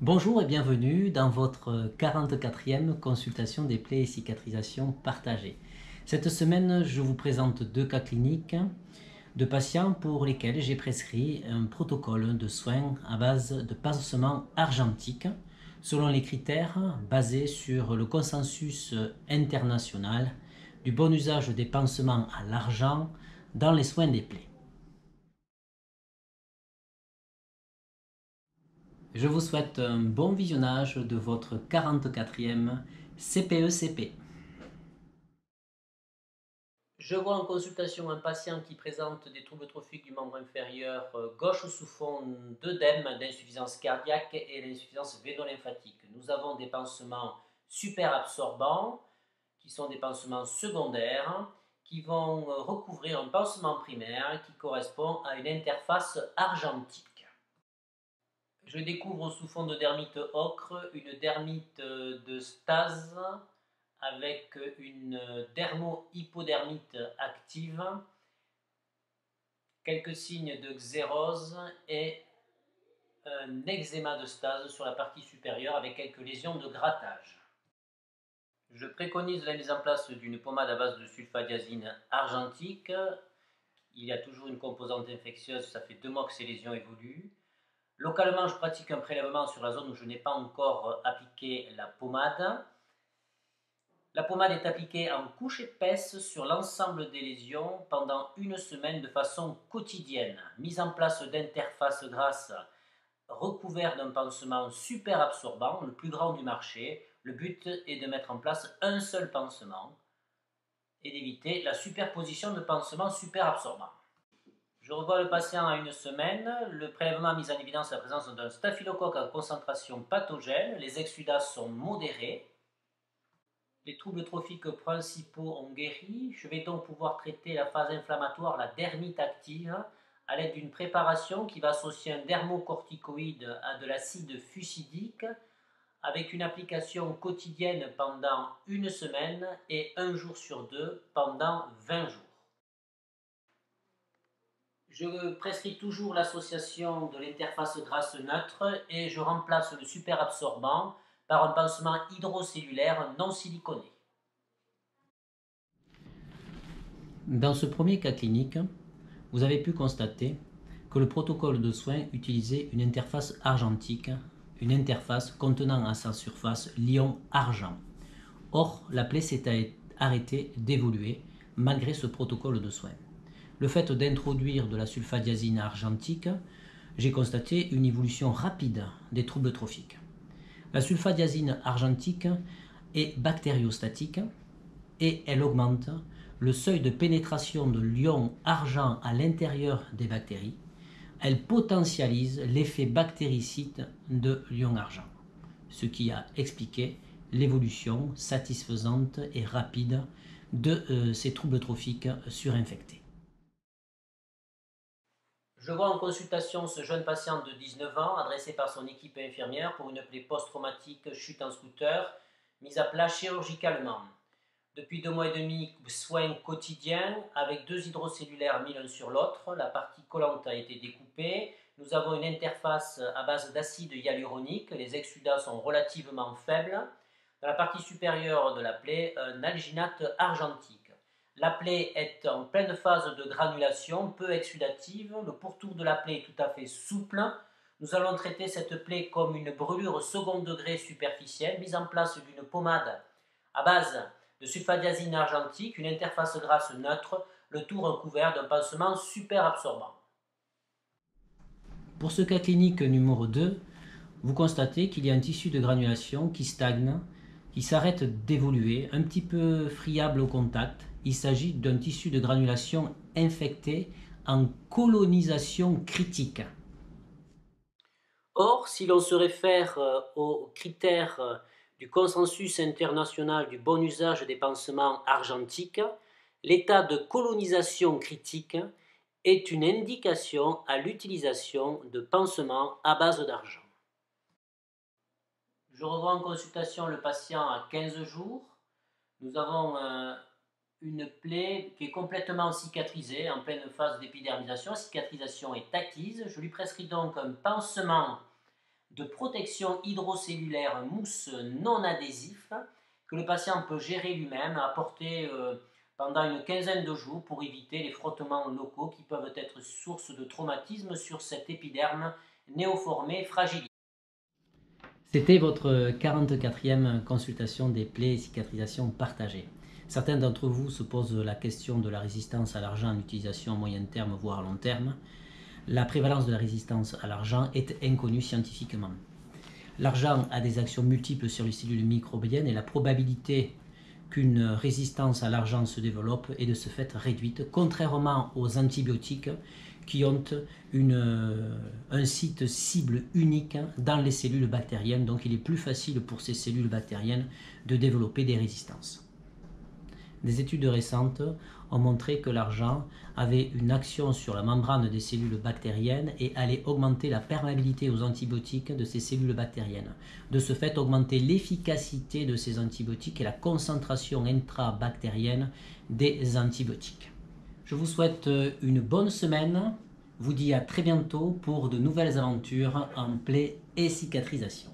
Bonjour et bienvenue dans votre 44e consultation des plaies et cicatrisations partagées. Cette semaine, je vous présente deux cas cliniques de patients pour lesquels j'ai prescrit un protocole de soins à base de pansements argentiques selon les critères basés sur le consensus international du bon usage des pansements à l'argent dans les soins des plaies. Je vous souhaite un bon visionnage de votre 44e CPE-CP. Je vois en consultation un patient qui présente des troubles trophiques du membre inférieur gauche sous fond d'œdème, d'insuffisance cardiaque et d'insuffisance véno-lymphatique. Nous avons des pansements super absorbants, qui sont des pansements secondaires, qui vont recouvrir un pansement primaire qui correspond à une interface argentique. Je découvre sous fond de dermite ocre une dermite de stase avec une dermo-hypodermite active, quelques signes de xérose et un eczéma de stase sur la partie supérieure avec quelques lésions de grattage. Je préconise la mise en place d'une pommade à base de sulfadiazine argentique. Il y a toujours une composante infectieuse, ça fait 2 mois que ces lésions évoluent. Localement, je pratique un prélèvement sur la zone où je n'ai pas encore appliqué la pommade. La pommade est appliquée en couche épaisse sur l'ensemble des lésions pendant 1 semaine de façon quotidienne. Mise en place d'interfaces grasses recouvertes d'un pansement super absorbant, le plus grand du marché. Le but est de mettre en place un seul pansement et d'éviter la superposition de pansements super absorbants. Je revois le patient à 1 semaine. Le prélèvement a mis en évidence la présence d'un staphylocoque en concentration pathogène. Les exsudats sont modérés. Les troubles trophiques principaux ont guéri. Je vais donc pouvoir traiter la phase inflammatoire, la dermite active, à l'aide d'une préparation qui va associer un dermocorticoïde à de l'acide fusidique avec une application quotidienne pendant 1 semaine et 1 jour sur 2 pendant 20 jours. Je prescris toujours l'association de l'interface grasse neutre et je remplace le superabsorbant par un pansement hydrocellulaire non siliconé. Dans ce premier cas clinique, vous avez pu constater que le protocole de soins utilisait une interface argentique, une interface contenant à sa surface l'ion argent. Or, la plaie s'est arrêtée d'évoluer malgré ce protocole de soins. Le fait d'introduire de la sulfadiazine argentique, j'ai constaté une évolution rapide des troubles trophiques. La sulfadiazine argentique est bactériostatique et elle augmente le seuil de pénétration de l'ion argent à l'intérieur des bactéries. Elle potentialise l'effet bactéricide de l'ion argent, ce qui a expliqué l'évolution satisfaisante et rapide de ces troubles trophiques surinfectés. Je vois en consultation ce jeune patient de 19 ans adressé par son équipe infirmière pour une plaie post-traumatique chute en scooter mise à plat chirurgicalement. Depuis 2 mois et demi, soins quotidiens avec 2 hydrocellulaires mis l'un sur l'autre. La partie collante a été découpée. Nous avons une interface à base d'acide hyaluronique. Les exsudats sont relativement faibles. Dans la partie supérieure de la plaie, un alginate argentique. La plaie est en pleine phase de granulation, peu exsudative. Le pourtour de la plaie est tout à fait souple. Nous allons traiter cette plaie comme une brûlure second degré superficielle, mise en place d'une pommade à base de sulfadiazine argentique, une interface grasse neutre, le tout recouvert d'un pansement super absorbant. Pour ce cas clinique numéro 2, vous constatez qu'il y a un tissu de granulation qui stagne, qui s'arrête d'évoluer, un petit peu friable au contact. Il s'agit d'un tissu de granulation infecté en colonisation critique. Or, si l'on se réfère aux critères du consensus international du bon usage des pansements argentiques, l'état de colonisation critique est une indication à l'utilisation de pansements à base d'argent. Je revois en consultation le patient à 15 jours. Nous avons une plaie qui est complètement cicatrisée, en pleine phase d'épidermisation. La cicatrisation est acquise. Je lui prescris donc un pansement de protection hydrocellulaire mousse non adhésif que le patient peut gérer lui-même, apporter pendant une quinzaine de jours pour éviter les frottements locaux qui peuvent être source de traumatisme sur cet épiderme néoformé fragilisé. C'était votre 44e consultation des plaies et cicatrisations partagées. Certains d'entre vous se posent la question de la résistance à l'argent en utilisation à moyen terme, voire à long terme. La prévalence de la résistance à l'argent est inconnue scientifiquement. L'argent a des actions multiples sur les cellules microbiennes et la probabilité qu'une résistance à l'argent se développe est de ce fait réduite, contrairement aux antibiotiques qui ont un site cible unique dans les cellules bactériennes, donc il est plus facile pour ces cellules bactériennes de développer des résistances. Des études récentes ont montré que l'argent avait une action sur la membrane des cellules bactériennes et allait augmenter la perméabilité aux antibiotiques de ces cellules bactériennes. De ce fait, augmenter l'efficacité de ces antibiotiques et la concentration intrabactérienne des antibiotiques. Je vous souhaite une bonne semaine, vous dis à très bientôt pour de nouvelles aventures en plaies et cicatrisation.